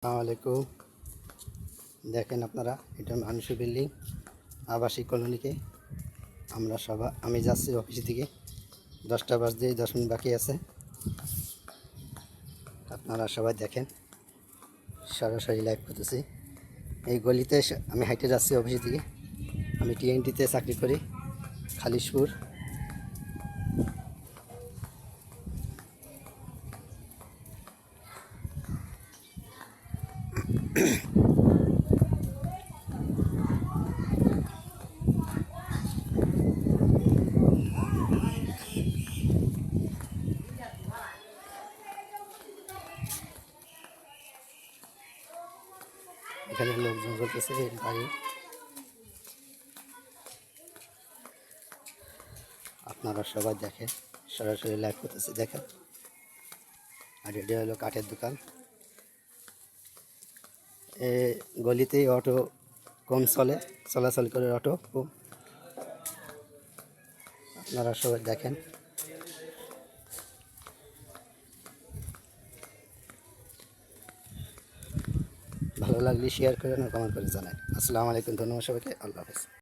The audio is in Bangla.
আসসালামু আলাইকুম। দেখেন আপনারা, এটা মানুষের বিল্ডিং, আবাসিক কলোনিতে আমি যাচ্ছি অফিস থেকে। 10টা বাজতে 10 মিনিট বাকি আছে। আপনারা সবাই দেখেন, সরাসরি লাইভ করতেছি। এই গলিতে আমি হাইটে যাচ্ছি অফিস থেকে। আমি টিএনটিতে চাকরি করি, খালিশপুর। এখানে লোকজন বলতেছে বাড়ি। আপনারা সবাই দেখেন, সরাসরি লাইভ করতেছি, দেখেন। আর এটা হলো কাঠের দোকান। গলিতেই অটো কম চলাচল করে, অটো কম। আপনারা সবাই দেখেন। ভালো লাগলে শেয়ার করেন আর কমেন্ট করে জানান। আসসালামু আলাইকুম, ধন্যবাদ সবাইকে, আল্লাহ হাফেজ।